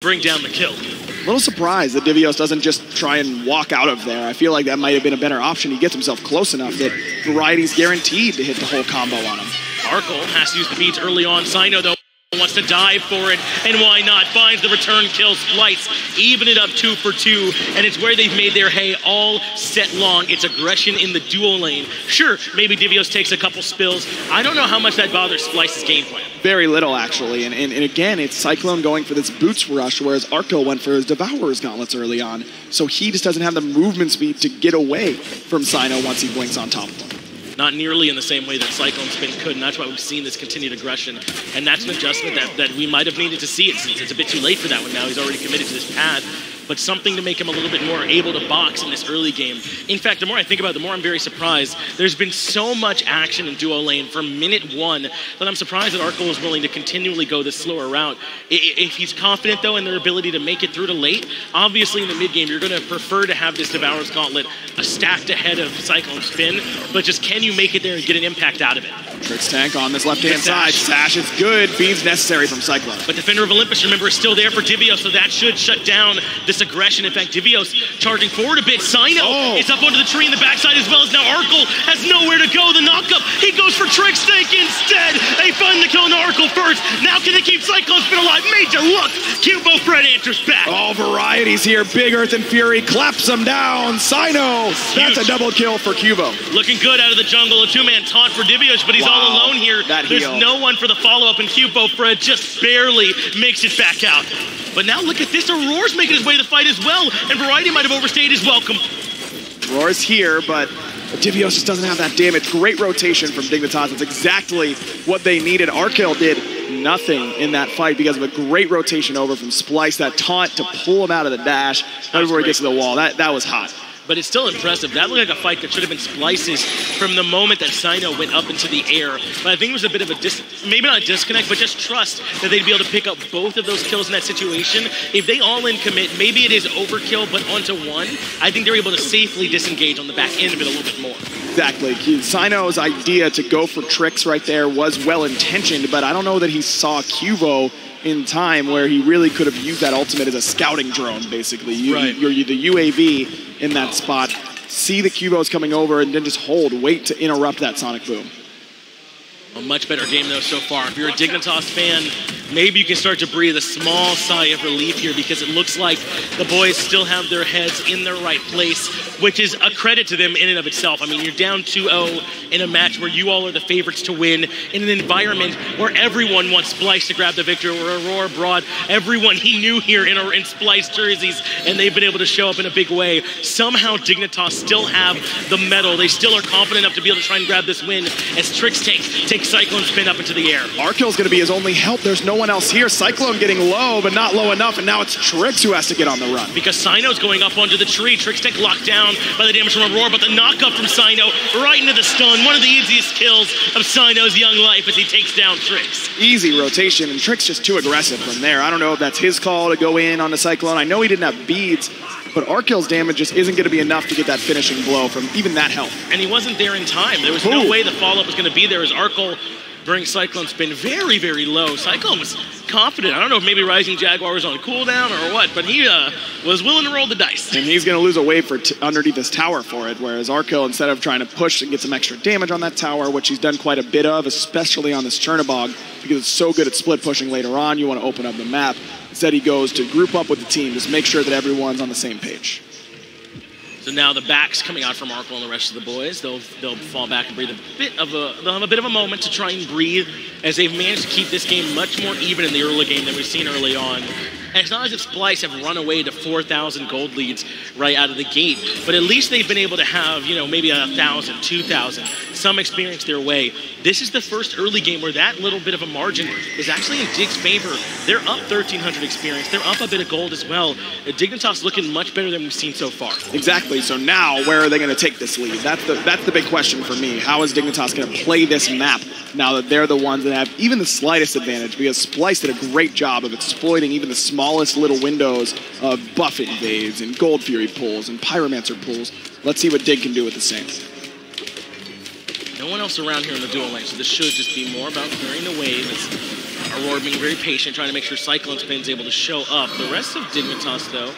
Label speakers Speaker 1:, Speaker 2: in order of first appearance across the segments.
Speaker 1: bring down the kill.
Speaker 2: A little surprised that Divios doesn't just try and walk out of there. I feel like that might have been a better option. He gets himself close enough that Variety's guaranteed to hit the whole combo on him.
Speaker 1: Arkle has to use the beats early on. Sino, though, wants to dive for it, and why not? Finds the return kill. Splice, even it up 2 for 2, and it's where they've made their hay all set long. It's aggression in the duo lane. Sure, maybe Divios takes a couple spills. I don't know how much that bothers Splice's game plan.
Speaker 2: Very little, actually. And again, it's Cyclone going for this boots rush, whereas Arkle went for his Devourer's gauntlets early on. So he just doesn't have the movement speed to get away from Sino once he blinks on top of him.
Speaker 1: Not nearly in the same way that Cyclone Spin could, and that's why we've seen this continued aggression. And that's an adjustment that we might have needed to see it, since it's a bit too late for that one now. He's already committed to this path. But something to make him a little bit more able to box in this early game. In fact, the more I think about it, the more I'm very surprised. There's been so much action in duo lane from minute 1 that I'm surprised that Arkle is willing to continually go this slower route. If he's confident, though, in their ability to make it through to late, obviously in the mid game, you're going to prefer to have this Devourer's Gauntlet stacked ahead of Cyclone Spin, but just can you make it there and get an impact out of it?
Speaker 2: Tricks tank on this left-hand side. Sash is good. Beans necessary from Cyclone.
Speaker 1: But Defender of Olympus, remember, is still there for Divios, so that should shut down this aggression. In fact, Divios charging forward a bit. Sino is up onto the tree in the backside, as well as now Arkle has nowhere to go. The knockup, he goes for Trick Snake instead. They find the kill on Arkle first. Now can they keep Cyclone Spin alive? Major look. Cubo Fred answers back.
Speaker 2: All Varieties here. Big Earth and Fury claps him down. Sino, that's a double kill for Cubo.
Speaker 1: Looking good out of the jungle. A two-man taunt for Divios, but he's all alone here. There's no one for the follow-up, and Cubo Fred just barely makes it back out. But now look at this. Aurora's making his way to the fight as well, and Variety might have overstayed his welcome.
Speaker 2: Aurora's here, but Divios just doesn't have that damage. Great rotation from Dignitas. That's exactly what they needed. Arkle did nothing in that fight because of a great rotation over from Splice. That taunt to pull him out of the dash before he gets to the wall. That was hot.
Speaker 1: But it's still impressive. That looked like a fight that should have been Splice's from the moment that Sino went up into the air. But I think it was a bit of a, maybe not a disconnect, but just trust that they'd be able to pick up both of those kills in that situation. If they all-in commit, maybe it is overkill, but onto one, I think they're able to safely disengage on the back end of it a little bit more.
Speaker 2: Exactly. Sino's idea to go for tricks right there was well-intentioned, but I don't know that he saw Cubo in time where he really could have used that ultimate as a scouting drone, basically. You're the UAV in that spot. See the Cubos coming over and then just wait to interrupt that Sonic Boom.
Speaker 1: A much better game, though, so far. If you're a Dignitas fan, maybe you can start to breathe a small sigh of relief here, because it looks like the boys still have their heads in the right place, which is a credit to them in and of itself. I mean, you're down 2-0 in a match where you all are the favorites to win, in an environment where everyone wants Splice to grab the victory, where Aurora brought everyone he knew here in Splice jerseys, and they've been able to show up in a big way. Somehow Dignitas still have the medal. They still are confident enough to be able to try and grab this win as Tricks takes Cyclone Spin up into the air. Arkle's
Speaker 2: going to be his only help. There's no one else here. Cyclone getting low, but not low enough, and now it's Tricks who has to get on the run.
Speaker 1: Because Sino's going up onto the tree. Tricks locked down by the damage from Aurora, but the knockup from Sino right into the stun. One of the easiest kills of Sino's young life as he takes down Tricks.
Speaker 2: Easy rotation, and Tricks just too aggressive from there. I don't know if that's his call to go in on the Cyclone. I know he didn't have beads, but Arkle's damage just isn't going to be enough to get that finishing blow from even that help.
Speaker 1: And he wasn't there in time. There was no way the follow-up was going to be there, as Arkle during Cyclone Spin very, very low. Cyclone was confident. I don't know if maybe Rising Jaguar was on cooldown or what, but he was willing to roll the dice.
Speaker 2: And he's going to lose a wave for underneath this tower for it, whereas Arkle, instead of trying to push and get some extra damage on that tower, which he's done quite a bit of, especially on this Chernobog, because it's so good at split pushing later on, you want to open up the map. Instead, he goes to group up with the team, just make sure that everyone's on the same page.
Speaker 1: So now the backs coming out from Arkle and the rest of the boys. They'll fall back and breathe they'll have a bit of a moment to try and breathe, as they've managed to keep this game much more even in the early game than we've seen early on. And it's not as if Splice have run away to 4,000 gold leads right out of the gate, but at least they've been able to have, maybe 1,000, 2,000, some experience their way. This is the first early game where that little bit of a margin is actually in Dig's favor. They're up 1,300 experience. They're up a bit of gold as well. Dignitas looking much better than we've seen so far.
Speaker 2: Exactly. So now, where are they going to take this lead? That's the big question for me. How is Dignitas going to play this map now that they're the ones that have even the slightest advantage? Because Splice did a great job of exploiting even the smallest little windows of buff invades and Gold Fury pulls and Pyromancer pulls. Let's see what Dig can do with the same.
Speaker 1: No one else around here in the dual lane, so this should just be more about clearing the wave. Aurora being very patient, trying to make sure Cyclone Spin's able to show up. The rest of Dignitas, though,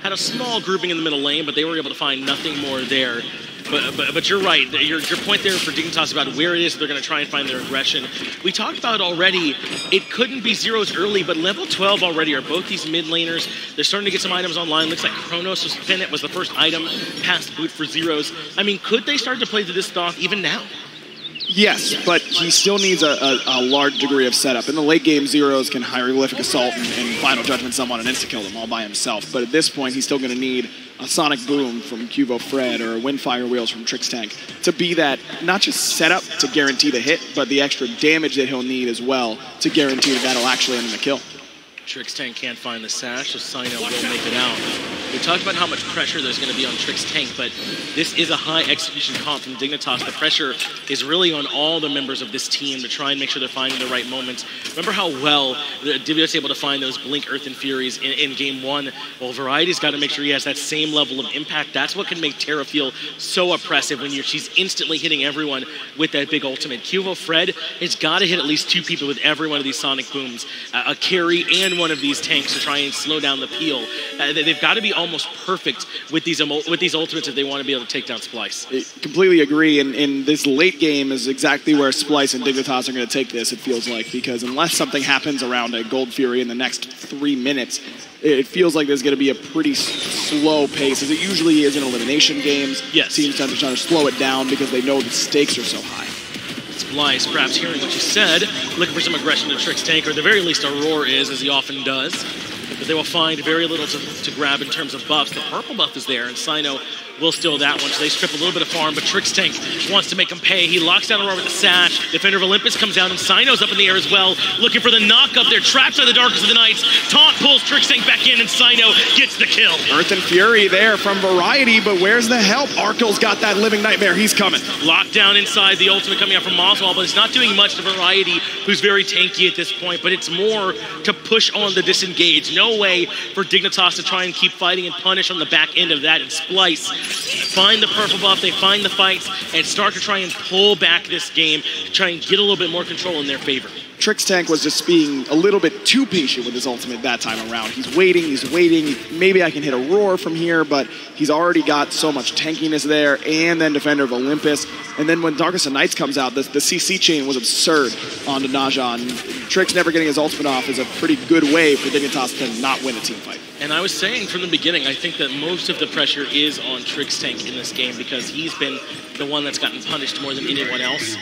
Speaker 1: had a small grouping in the middle lane, but they were able to find nothing more there. But you're right. Your point there for Dignitas about where it is they're going to try and find their aggression. We talked about it already. It couldn't be Zeros early, but level 12 already are both these mid laners. They're starting to get some items online. Looks like Kronos Bennett was the first item past boot for Zeros. I mean, could they start to play to this thought even now?
Speaker 2: Yes, but he still needs a large degree of setup. In the late game, Zeros can hieroglyphic assault and final judgment someone and insta-kill them all by himself. But at this point, he's still going to need a Sonic Boom from Cubo Fred or a Windfire Wheels from Trix Tank to be that, not just setup to guarantee the hit, but the extra damage that he'll need as well to guarantee that that'll actually end in the kill.
Speaker 1: Trix Tank can't find the sash, so Sino will make it out. We talked about how much pressure there's going to be on Trix Tank, but this is a high execution comp from Dignitas. The pressure is really on all the members of this team to try and make sure they're finding the right moments. Remember how well Divya was able to find those Blink, Earth, and Furies in game one? Well, Variety's got to make sure he has that same level of impact. That's what can make Terra feel so oppressive when she's instantly hitting everyone with that big ultimate. Cubo Fred has got to hit at least 2 people with every one of these Sonic Booms. A carry and one of these tanks to try and slow down the peel. They've got to be almost perfect with these ultimates if they want to be able to take down Splice. I
Speaker 2: completely agree, and this late game is exactly where Splice and Dignitas are going to take this, it feels like, because unless something happens around a Gold Fury in the next 3 minutes, it feels like there's going to be a pretty slow pace, as it usually is in elimination games.
Speaker 1: Yes.
Speaker 2: Teams tend to try to slow it down because they know the stakes are so high.
Speaker 1: Splice, perhaps hearing what you said, looking for some aggression to Trix Tank, or at the very least Aurora is, as he often does. But they will find very little to grab in terms of buffs. The purple buff is there, and Sino will steal that one, so they strip a little bit of farm, but Trix Tank wants to make him pay. He locks down Aurora with the sash. Defender of Olympus comes down, and Sino's up in the air as well, looking for the knock up there, trapped by the Darkest of the Nights. Taunt pulls Trix Tank back in, and Sino gets the kill.
Speaker 2: Earth and Fury there from Variety, but where's the help? Arkel's got that Living Nightmare. He's coming.
Speaker 1: Locked down inside, the ultimate coming out from Oswald, but it's not doing much to Variety, who's very tanky at this point, but it's more to push on the disengage. No way for Dignitas to try and keep fighting and punish on the back end of that, and Splice find the purple buff, they find the fights, and start to try and pull back this game to try and get a little bit more control in their favor.
Speaker 2: Trix Tank was just being a little bit too patient with his ultimate that time around. He's waiting. Maybe I can hit a roar from here, but he's already got so much tankiness there, and then Defender of Olympus. And then when Darkest of Nights comes out, the CC chain was absurd onto Naja, and Trix never getting his ultimate off is a pretty good way for Dignitas to not win a team fight.
Speaker 1: And I was saying from the beginning, I think that most of the pressure is on Trix Tank in this game because he's been the one that's gotten punished more than anyone else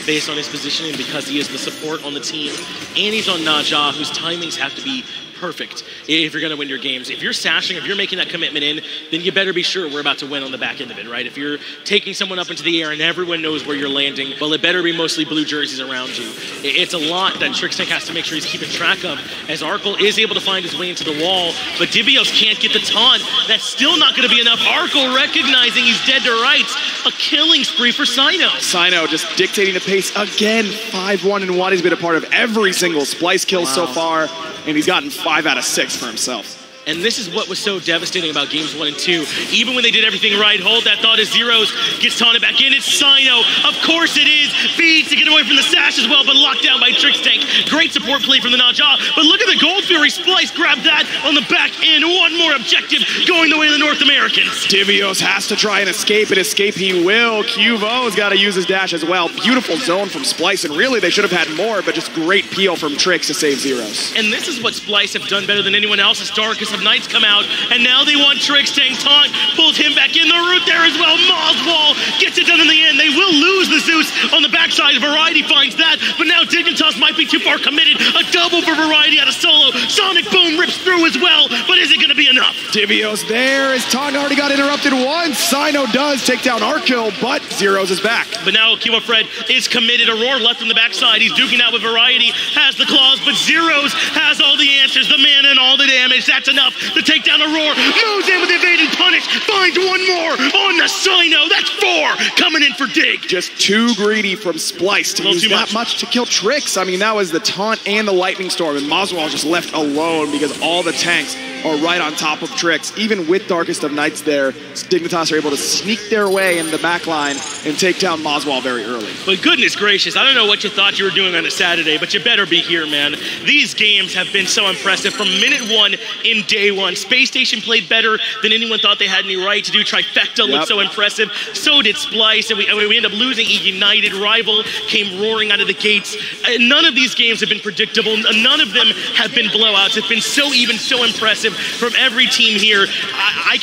Speaker 1: based on his positioning, because he is the support on the team, and he's on Naja, whose timings have to be perfect if you're going to win your games. If you're sashing, if you're making that commitment in, then you better be sure we're about to win on the back end of it, right? If you're taking someone up into the air and everyone knows where you're landing, well, it better be mostly blue jerseys around you. It's a lot that Trix Tank has to make sure he's keeping track of, as Arkel is able to find his way into the wall, but Divios can't get the taunt. That's still not going to be enough. Arkel recognizing he's dead to rights. A killing spree for Sino.
Speaker 2: Sino just dictating the pace again. 5-1 and 1. He's been a part of every single Splice kill so far, and he's gotten 5 out of 6 for himself.
Speaker 1: And this is what was so devastating about games 1 and 2. Even when they did everything right, hold that thought as Zeros gets taunted back in. It's Sino. Of course it is. Feeds to get away from the sash as well, but locked down by Trix Tank. Great support play from the Naja. But look at the Gold Fury. Splice grabbed that on the back end. One more objective going the way of the North Americans.
Speaker 2: Divios has to try and escape, and escape he will. Cubo's got to use his dash as well. Beautiful zone from Splice, and really they should have had more, but just great peel from Trix to save Zeros.
Speaker 1: And this is what Splice have done better than anyone else. As Darkest of Nights come out, and now they want Trix Tank. Taunt pulls him back in the root there as well. Moswall gets it done in the end. They will lose the Zeus on the backside. Variety finds that, but now Dignitas might be too far committed. A double for Variety out of solo. Sonic Boom rips through as well, but is it going to be enough?
Speaker 2: Divios there. His taunt already got interrupted once. Sino does take down Arkill, but Zeros is back.
Speaker 1: But now Cubo Fred is committed. Aurora left on the backside. He's duking out with Variety, has the claws, but Zeros has all the answers, the mana and all the damage. That's enough to take down Aurora. Moves in with the evade and punish. Finds one more on the Sino. That's 4 coming in for Dig.
Speaker 2: Just too greedy from Splice to use that much to kill Trix. I mean, that was the taunt and the lightning storm, and Moswell just left alone because all the tanks are right on top of Trix. Even with Darkest of Nights there, Dignitas are able to sneak their way in the back line and take down Moswell very early.
Speaker 1: But goodness gracious, I don't know what you thought you were doing on a Saturday, but you better be here, man. These games have been so impressive from minute one in day one. Space Station played better than anyone thought they had any right to do. Trifecta looked so impressive. So did Splice, and we ended up losing a United. Rival came roaring out of the gates. None of these games have been predictable. None of them have been blowouts. It's been so even, so impressive from every team here. I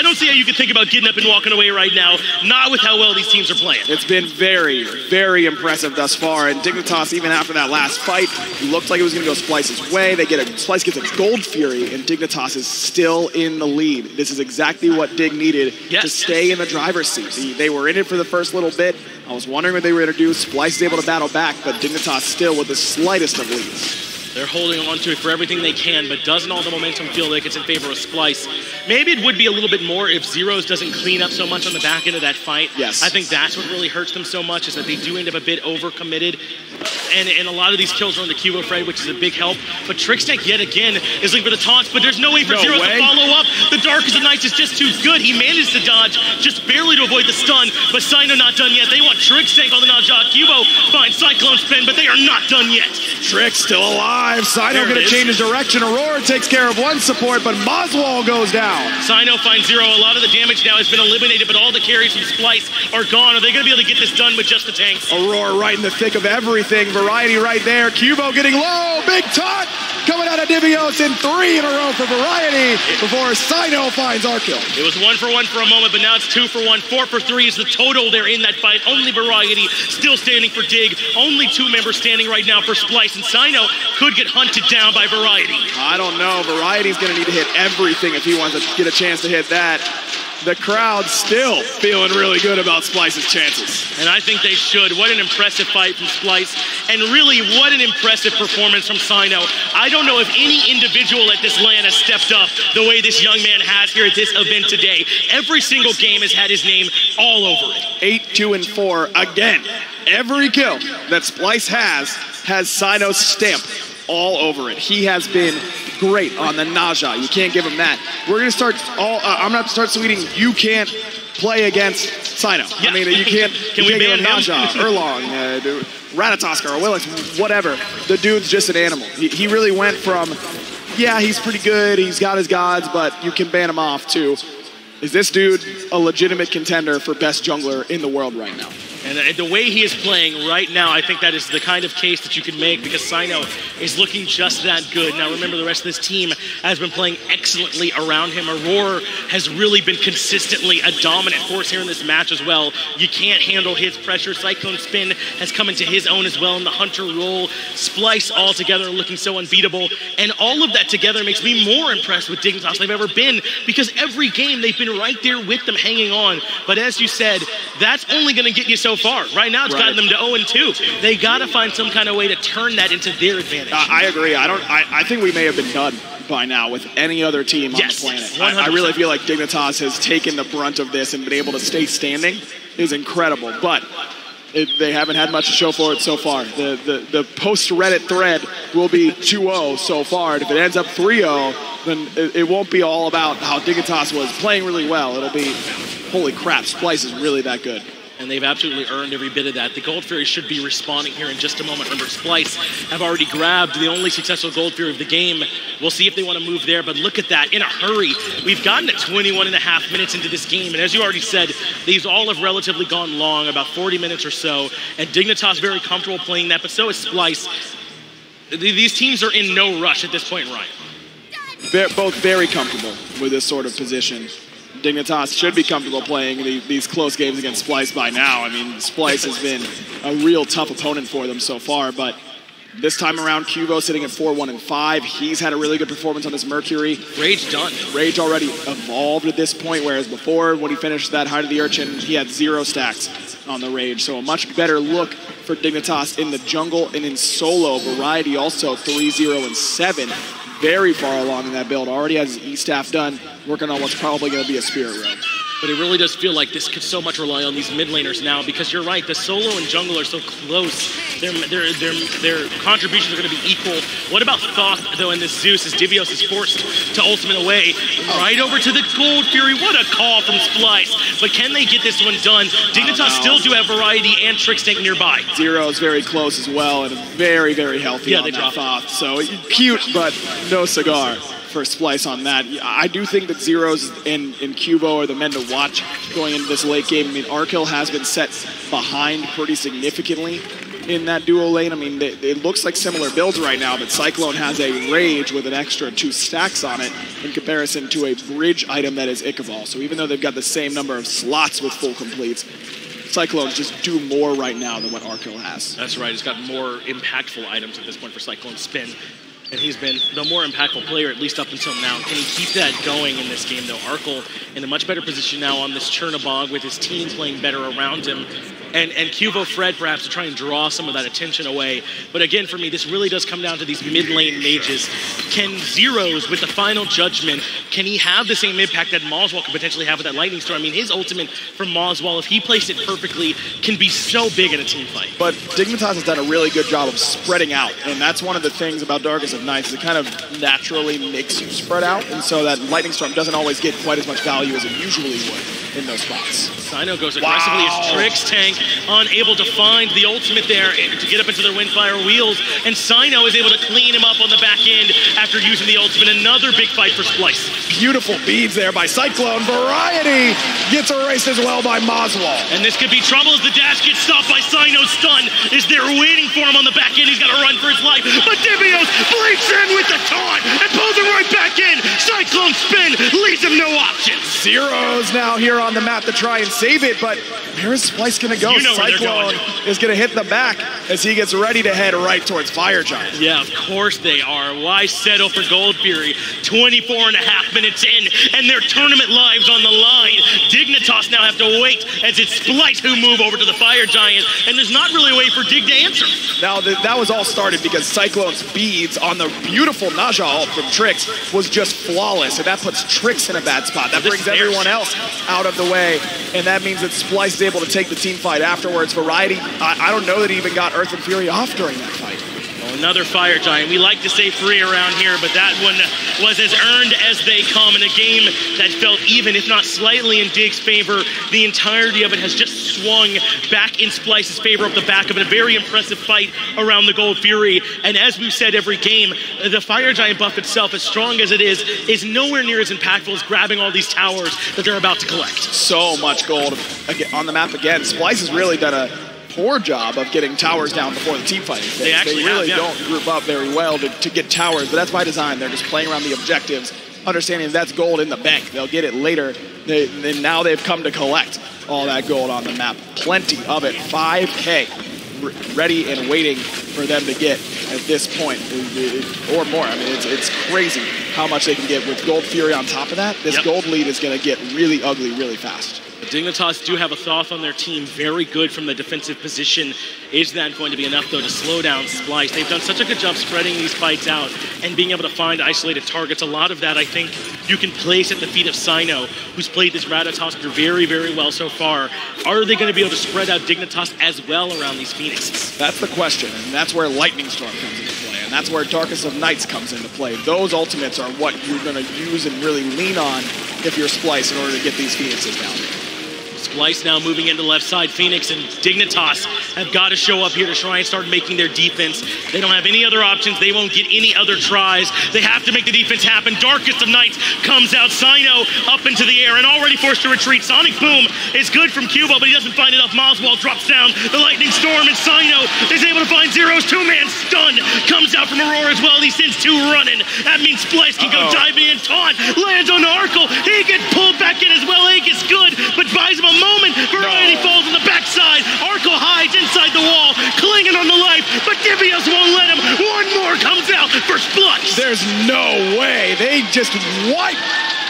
Speaker 1: don't see how you can think about getting up and walking away right now, not with how well these teams are playing.
Speaker 2: It's been very, very impressive thus far, and Dignitas, even after that last fight, looked like it was going to go Splice's way. Splice gets a Gold Fury, and Dignitas is still in the lead. This is exactly what Dig needed to stay in the driver's seat. They were in it for the first little bit. I was wondering what they were going to do. Splice is able to battle back, but Dignitas still with the slightest of leads.
Speaker 1: They're holding on to it for everything they can, but doesn't all the momentum feel like it's in favor of Splice? Maybe it would be a little bit more if Zeros doesn't clean up so much on the back end of that fight.
Speaker 2: Yes.
Speaker 1: I think that's what really hurts them so much, is that they do end up a bit overcommitted. And a lot of these kills are on the Cubo Fred, which is a big help. But Trixtank, yet again, is looking for the taunts, but there's no way for Zeros to follow up. The Darkest of Nights is just too good. He managed to dodge just barely to avoid the stun, but Sino not done yet. They want Trixtank on the Najah. Cubo finds Cyclone Spin, but they are not done yet.
Speaker 2: Trix still alive. Sino going to change his direction. Aurora takes care of one support, but Moswell goes down.
Speaker 1: Sino finds Zero. A lot of the damage now has been eliminated, but all the carries from Splice are gone. Are they going to be able to get this done with just the tanks?
Speaker 2: Aurora right in the thick of everything. Variety right there. Cubo getting low. Big taunt coming out of Divios in 3 in a row for Variety before Sino finds our kill.
Speaker 1: It was 1 for 1 for a moment, but now it's 2 for 1. 4 for 3 is the total there in that fight. Only Variety still standing for Dig. Only 2 members standing right now for Splice, and Sino could get hunted down by Variety.
Speaker 2: I don't know. Variety's going to need to hit everything if he wants to get a chance to hit that. The crowd's still feeling really good about Splice's chances.
Speaker 1: And I think they should. What an impressive fight from Splice. And really, what an impressive performance from Sino. I don't know if any individual at this LAN has stepped up the way this young man has here at this event today. Every single game has had his name all over it.
Speaker 2: 8, 2, and 4. Again, every kill that Splice has Sino's stamp all over it. He has been great on the Najah. You can't give him that. We're going to start I'm going to start tweeting, you can't play against Sino.
Speaker 1: Yeah.
Speaker 2: I mean, you can't
Speaker 1: give him
Speaker 2: Najah, Erlong, Ratatoskar, Willix, whatever. The dude's just an animal. He really went from, yeah, he's pretty good, he's got his gods, but you can ban him off too. Is this dude a legitimate contender for best jungler in the world right now?
Speaker 1: And the way he is playing right now, I think that is the kind of case that you can make, because Sino is looking just that good. Now remember, the rest of this team has been playing excellently around him. Aurora has really been consistently a dominant force here in this match as well. You can't handle his pressure. Cyclone Spin has come into his own as well in the Hunter role. Splice all together looking so unbeatable. And all of that together makes me more impressed with Dignitas than they've ever been, because every game they've been right there with them hanging on. But as you said, that's only going to get you so far. Right now, it's gotten them to 0-2. They got to find some kind of way to turn that into their advantage.
Speaker 2: I agree. I think we may have been done by now with any other team on the planet. I really feel like Dignitas has taken the brunt of this and been able to stay standing is incredible. But they haven't had much to show for it so far. The post-Reddit thread will be 2-0 so far. And if it ends up 3-0, then it won't be all about how Dignitas was playing really well. It'll be, holy crap, Splice is really that good.
Speaker 1: And they've absolutely earned every bit of that. The Gold Fury should be responding here in just a moment. Remember, Splice have already grabbed the only successful Gold Fury of the game. We'll see if they want to move there, but look at that, in a hurry. We've gotten to 21.5 minutes into this game, and as you already said, these all have relatively gone long, about 40 minutes or so, and Dignitas very comfortable playing that, but so is Splice. These teams are in no rush at this point, Ryan.
Speaker 2: They're both very comfortable with this sort of position. Dignitas should be comfortable playing these close games against Splice by now. I mean, Splice has been a real tough opponent for them so far, but this time around, Cubo sitting at 4-1-5. He's had a really good performance on this Mercury.
Speaker 1: Rage done.
Speaker 2: Rage already evolved at this point, whereas before, when he finished that Height of the Urchin, he had 0 stacks on the Rage. So a much better look for Dignitas in the jungle and in solo. Variety also 3-0-7. Very far along in that build. Already has his E-Staff done, working on what's probably going to be a Spirit Robe.
Speaker 1: But it really does feel like this could so much rely on these mid laners now, because you're right, the solo and jungle are so close. Their contributions are going to be equal. What about Thoth, though, in this Zeus, as Divios is forced to ultimate away? Right over to the Gold Fury. What a call from Splice. But can they get this one done? Dignitas still do have Variety and Trick Tank nearby.
Speaker 2: Zero is very close as well, and very, very healthy on that Thoth. So cute, but no cigar for Splice on that. I do think that Zeros and Cubo are the men to watch going into this late game. I mean, Arkell has been set behind pretty significantly in that duo lane. I mean, it looks like similar builds right now, but Cyclone has a Rage with an extra 2 stacks on it in comparison to a bridge item that is Ichabod. So even though they've got the same number of slots with full completes, Cyclones just do more right now than what Arkell has. That's
Speaker 1: right. He's got more impactful items at this point for Cyclone Spin. And he's been the more impactful player, at least up until now. Can he keep that going in this game, though? Arkell in a much better position now on this Chernobog with his team playing better around him. And Cubo Fred perhaps to try and draw some of that attention away. But again, for me, this really does come down to these mid-lane mages. Can Zeros, with the final judgment, can he have the same impact that Moswell could potentially have with that Lightning Storm? I mean, his ultimate from Moswell, if he placed it perfectly, can be so big in a team fight.
Speaker 2: But Dignitas has done a really good job of spreading out. And that's one of the things about Darkest of Nights. It kind of naturally makes you spread out. And so that Lightning Storm doesn't always get quite as much value as it usually would in those spots.
Speaker 1: Cyno goes aggressively as Trix Tank, unable to find the ultimate there to get up into their Windfire wheels, and Cyno is able to clean him up on the back end after using the ultimate. Another big fight for Splice.
Speaker 2: Beautiful beads there by Cyclone. Variety gets erased as well by Moswell.
Speaker 1: And this could be trouble as the dash gets stopped by Cyno's stun. Is there waiting for him on the back end? He's got to run for his life. But Divios bleeds in with the taunt and pulls him right back in. Cyclone Spin leaves him no options.
Speaker 2: Zeros now here on the map to try and save it, but where is Splice going to go? Cyclone is going to hit the back as he gets ready to head right towards Fire Giant.
Speaker 1: Yeah, of course they are. Why settle for Gold Fury? 24.5 minutes in, and their tournament lives on the line. Dignitas now have to wait as it's Splice who move over to the Fire Giant, and there's not really a way for Dig to answer.
Speaker 2: Now, that was all started because Cyclone's beads on the beautiful Naja ult from Trix was just flawless, and that puts Trix in a bad spot. That brings everyone else out of the way, and that means that Splice is able to take the team fight afterwards. Variety, I don't know that he even got Earth and Fury off during that fight.
Speaker 1: Another Fire Giant. We like to say free around here, but that one was as earned as they come in a game that felt even, if not slightly in Dig's favor. The entirety of it has just swung back in Splice's favor up the back of it. A very impressive fight around the Gold Fury. And as we've said every game, the Fire Giant buff itself, as strong as it is nowhere near as impactful as grabbing all these towers that they're about to collect.
Speaker 2: So much gold on the map again. Splice has really done a poor job of getting towers down before the team fighting. They really don't group up very well to get towers, but that's by design. They're just playing around the objectives, understanding that's gold in the bank. They'll get it later. Now they've come to collect all that gold on the map. Plenty of it. 5K ready and waiting for them to get at this point, or more. I mean, it's crazy how much they can get with Gold Fury on top of that. This gold lead is going to get really ugly really fast.
Speaker 1: The Dignitas do have a Thoth on their team, very good from the defensive position. Is that going to be enough, though, to slow down Splice? They've done such a good job spreading these fights out and being able to find isolated targets. A lot of that, I think, you can place at the feet of Cyno, who's played this Ratatosker very, very well so far. Are they going to be able to spread out Dignitas as well around these Phoenixes?
Speaker 2: That's the question, and that's where Lightning Storm comes into play, and that's where Darkest of Nights comes into play. Those ultimates are what you're going to use and really lean on if you're Splice in order to get these Phoenixes down.
Speaker 1: Splice now moving into left side. Phoenix and Dignitas have got to show up here to try and start making their defense. They don't have any other options. They won't get any other tries. They have to make the defense happen. Darkest of Nights comes out. Cyno up into the air and already forced to retreat. Sonic Boom is good from Cubo, but he doesn't find enough. Moswell drops down the Lightning Storm, and Cyno is able to find Zero's two-man stun. Comes out from Aurora as well. He sends two running. That means Splice can go diving in. Taunt lands on Arkell. He gets pulled back in as well. Ake is good, but buys him a moment. Variety falls on the backside. Arkell hides inside the wall, clinging on the life, but Divios won't let him. One more comes out for Splice.
Speaker 2: There's no way. They just wiped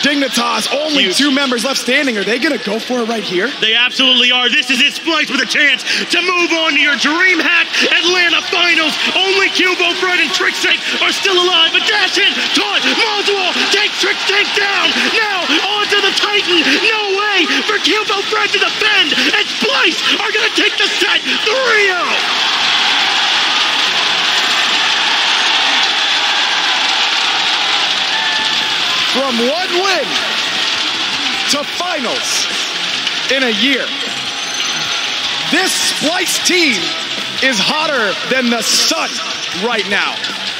Speaker 2: Dignitas. Only two members left standing. Are they going to go for it right here?
Speaker 1: They absolutely are. This is it. Splice with a chance to move on to your DreamHack Atlanta Finals. Only Cubo, Fred, and Trix Tank are still alive. But dash in, taunt, Moswell, take Trix Tank down. Now onto the Titan. No way. tries to defend, and Splice are going to take the set 3-0.
Speaker 2: From 1 win to finals in a year, this Splice team is hotter than the sun right now.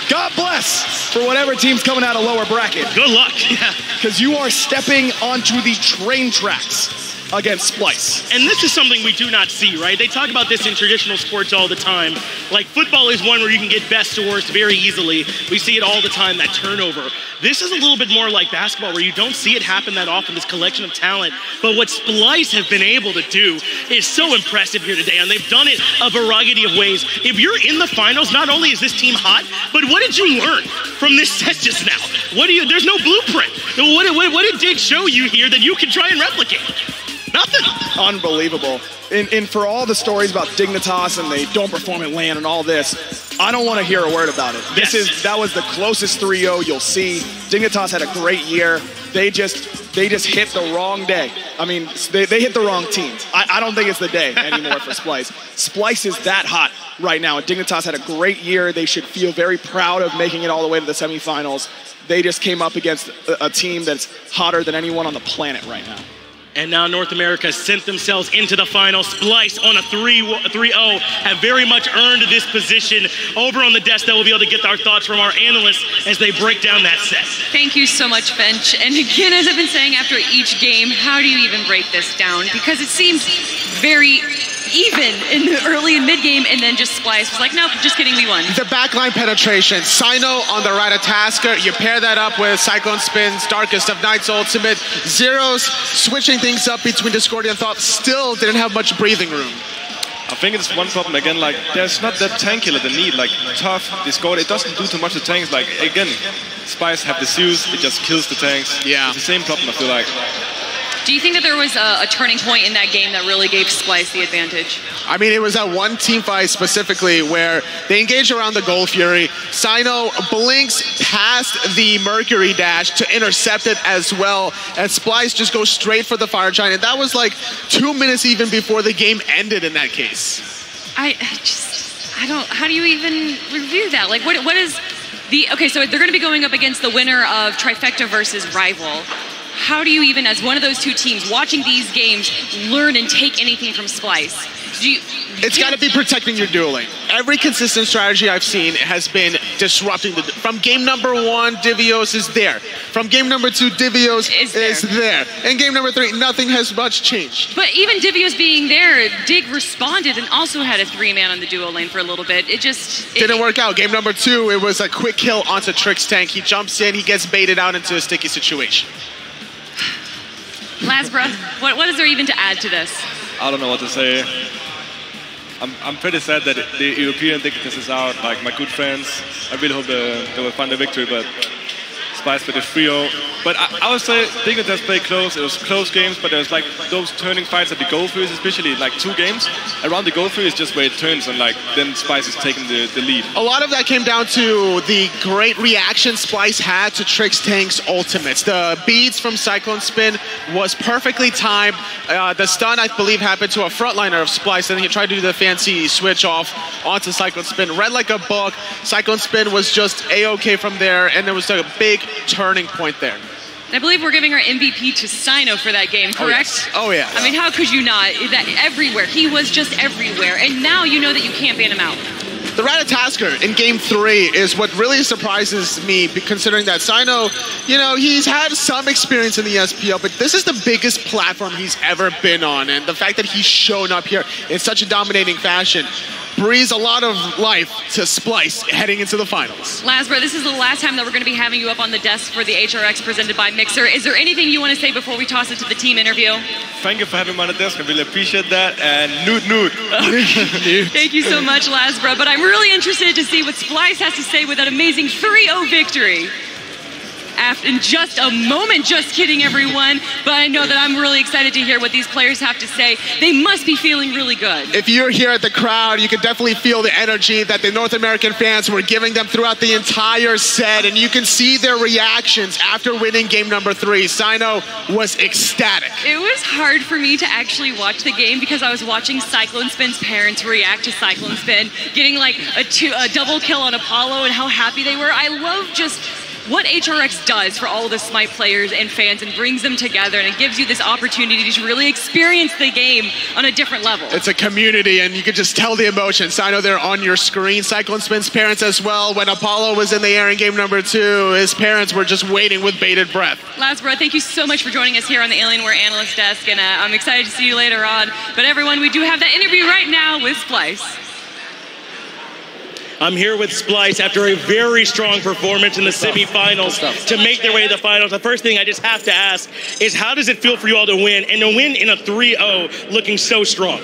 Speaker 2: God bless for whatever team's coming out of lower bracket.
Speaker 1: Good luck. Yeah.
Speaker 2: Because you are stepping onto the train tracks against Splice.
Speaker 1: And this is something we do not see, right? They talk about this in traditional sports all the time. Like football is one where you can get best to worst very easily. We see it all the time, that turnover. This is a little bit more like basketball where you don't see it happen that often, this collection of talent. But what Splice have been able to do is so impressive here today, and they've done it a variety of ways. If you're in the finals, not only is this team hot, but what did you learn from this set just now? There's no blueprint. What did Dig show you here that you can try and replicate? Nothing.
Speaker 2: Unbelievable. And for all the stories about Dignitas and they don't perform at LAN and all this, I don't want to hear a word about it. That was the closest 3-0 you'll see. Dignitas had a great year. They just hit the wrong day. I mean, they hit the wrong teams. I don't think it's the day anymore for Splice. Splice is that hot right now. And Dignitas had a great year. They should feel very proud of making it all the way to the semifinals. They just came up against a team that's hotter than anyone on the planet right now.
Speaker 1: And now North America sent themselves into the final. Splice on a 3-0 have very much earned this position. Over on the desk, that we'll be able to get our thoughts from our analysts as they break down that set.
Speaker 3: Thank you so much, Finch. And again, as I've been saying after each game, how do you even break this down? Because it seemed very even in the early and mid game, and then just Splice was like, nope, just kidding, we won.
Speaker 4: The backline penetration, Sino on the right of Tasker, you pair that up with Cyclone Spin's Darkest of Night's ultimate, Zeros switching things up between Discordia and Thought, still didn't have much breathing room.
Speaker 5: I think it's one problem again, like there's not that tank killer they need, like tough, Discord, it doesn't do too much to tanks, like again, Splice have the Zeus, it just kills the tanks.
Speaker 4: Yeah.
Speaker 5: It's the same problem I feel like.
Speaker 3: Do you think that there was a turning point in that game that really gave Splice the advantage?
Speaker 4: I mean, it was that one team fight specifically where they engaged around the Gold Fury. Sino blinks past the Mercury dash to intercept it as well, and Splice just goes straight for the Fire Giant. And that was like 2 minutes even before the game ended in that case. I
Speaker 3: don't, how do you even review that? Like, what is the, okay, so they're going to be going up against the winner of Trifecta versus Rival. How do you even, as one of those two teams, watching these games, learn and take anything from Splice?
Speaker 4: It's got to be protecting your dueling. Every consistent strategy I've seen has been disrupting from game number 1, Divios is there. From game number 2, Divios is there. And game number 3, nothing has much changed.
Speaker 3: But even Divios being there, Dig responded and also had a 3-man on the duo lane for a little bit. It just
Speaker 4: didn't work out. Game number 2, it was a quick kill onto Trick's tank. He jumps in, he gets baited out into a sticky situation.
Speaker 3: Lasbra, what is there even to add to this?
Speaker 5: I don't know what to say. I'm pretty sad that the European Dignitas is out, like my good friends. I really hope they will find a victory, but Splice with the 3-0. But I would say Dignitas played close. It was close games, but there's like those turning fights at the goal field, especially like 2 games. Around the goal field is just where it turns, and like then Splice is taking the lead.
Speaker 4: A lot of that came down to the great reaction Splice had to Trick's tank's ultimates. The beads from Cyclone Spin was perfectly timed. The stun, I believe, happened to a frontliner of Splice, and he tried to do the fancy switch off onto Cyclone Spin. Read like a book. Cyclone Spin was just A-OK from there, and there was a big turning point there.
Speaker 3: I believe we're giving our MVP to Sino for that game, correct?
Speaker 4: Oh, yeah.
Speaker 3: I mean, how could you not? That everywhere. He was just everywhere. And now you know that you can't ban him out.
Speaker 4: The Ratatasker in game 3 is what really surprises me, considering that Sino, you know, he's had some experience in the SPL, but this is the biggest platform he's ever been on. And the fact that he's shown up here in such a dominating fashion breathes a lot of life to Splice heading into the finals.
Speaker 3: Lasbra, this is the last time that we're going to be having you up on the desk for the HRX presented by Mixer. Is there anything you want to say before we toss it to the team interview?
Speaker 5: Thank you for having me on the desk. I really appreciate that. And nude.
Speaker 3: Okay. Thank you so much, Lasbra. But I'm really interested to see what Splice has to say with that amazing 3-0 victory. in just a moment. Just kidding, everyone. But I know that I'm really excited to hear what these players have to say. They must be feeling really good.
Speaker 4: If you're here at the crowd, you can definitely feel the energy that the North American fans were giving them throughout the entire set, and you can see their reactions after winning game number 3. Sino was ecstatic.
Speaker 3: It was hard for me to actually watch the game because I was watching Cyclone Spin's parents react to Cyclone Spin, getting like a double kill on Apollo and how happy they were. I love just what HRX does for all the SMITE players and fans and brings them together, and it gives you this opportunity to really experience the game on a different level.
Speaker 4: It's a community, and you can just tell the emotions. I know they're on your screen. Cyclone Spin's parents as well. When Apollo was in the air in game number 2, his parents were just waiting with bated breath.
Speaker 3: Lasbro, thank you so much for joining us here on the Alienware Analyst Desk, and I'm excited to see you later on. But everyone, we do have that interview right now with Splice.
Speaker 1: I'm here with Splice after a very strong performance in the semifinals to make their way to the finals. The first thing I just have to ask is, how does it feel for you all to win, and to win in a 3-0 looking so strong?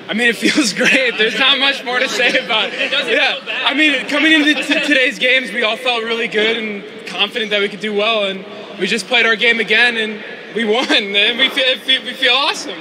Speaker 6: I mean, it feels great. There's not much more to say about it. Yeah, I mean, coming into today's games, we all felt really good and confident that we could do well, and we just played our game again, and we won, and we feel awesome.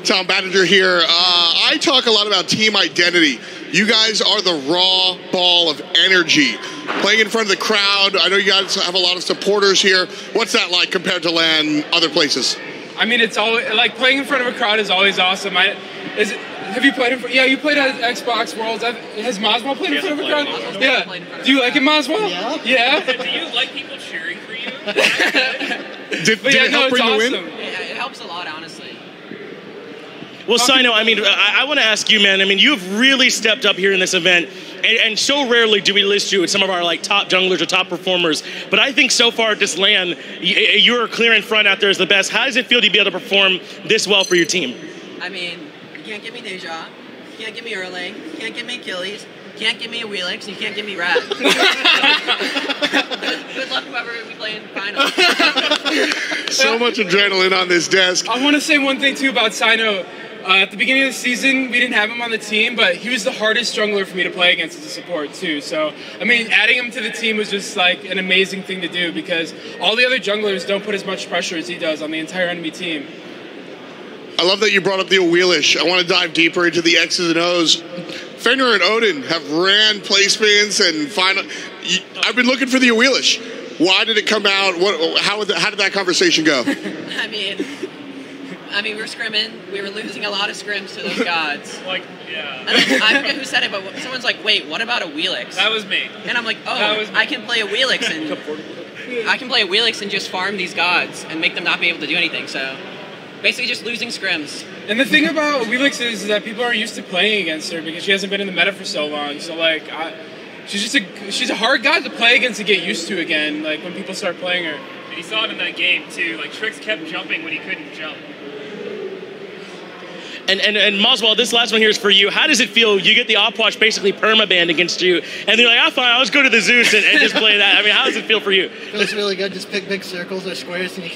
Speaker 7: Tom Battinger here. I talk a lot about team identity. You guys are the raw ball of energy. Playing in front of the crowd, I know you guys have a lot of supporters here. What's that like compared to LAN other places?
Speaker 6: I mean, it's always, like, playing in front of a crowd is always awesome. Have you played in front? Yeah, you played at Xbox Worlds. Has Moswell played in front of a crowd? Yeah. Do you like it, Moswell? Yeah.
Speaker 8: Do you like people cheering for you?
Speaker 7: Did it help bring the win?
Speaker 8: Yeah, it helps a lot, honestly.
Speaker 1: Well, Sino, I mean, I want to ask you, man. I mean, you've really stepped up here in this event, and so rarely do we list you with some of our like top junglers or top performers. But I think so far at this LAN, you're clear in front out there as the best. How does it feel to be able to perform this well for your team?
Speaker 8: I mean, you can't give me Deja, you can't give me Erlang, you can't give me Achilles, you can't give me a Wheelix, and you can't give me Rat. Good luck whoever we play in finals.
Speaker 7: So much adrenaline on this desk.
Speaker 6: I want to say one thing too about Sino. At the beginning of the season, we didn't have him on the team, but he was the hardest jungler for me to play against as a support too. So, I mean, adding him to the team was just like an amazing thing to do because all the other junglers don't put as much pressure as he does on the entire enemy team.
Speaker 7: I love that you brought up the Wheelish. I want to dive deeper into the X's and O's. Fenrir and Odin have ran placements and final. I've been looking for the Wheelish. Why did it come out? How did that conversation go?
Speaker 8: I mean, we were scrimming. We were losing a lot of scrims to those gods.
Speaker 9: Like, yeah.
Speaker 8: And then, I forget who said it, but someone's like, "Wait, what about a Wheelix?"
Speaker 9: That was me.
Speaker 8: And I'm like, "Oh, I can play a Wheelix and just farm these gods and make them not be able to do anything." So, basically, just losing scrims.
Speaker 6: And the thing about Wheelix is that people aren't used to playing against her because she hasn't been in the meta for so long. So, like, she's a hard god to play against to get used to again. Like when people start playing her.
Speaker 9: And you saw it in that game too. Like Trix kept jumping when he couldn't jump.
Speaker 1: And Moswell, this last one here is for you. How does it feel? You get the Opwatch basically perma-banned against you, and they're like, "Ah, fine, I'll just go to the Zeus and just play that." I mean, how does it feel for you?
Speaker 10: Feels really good. Just pick big circles or squares, and you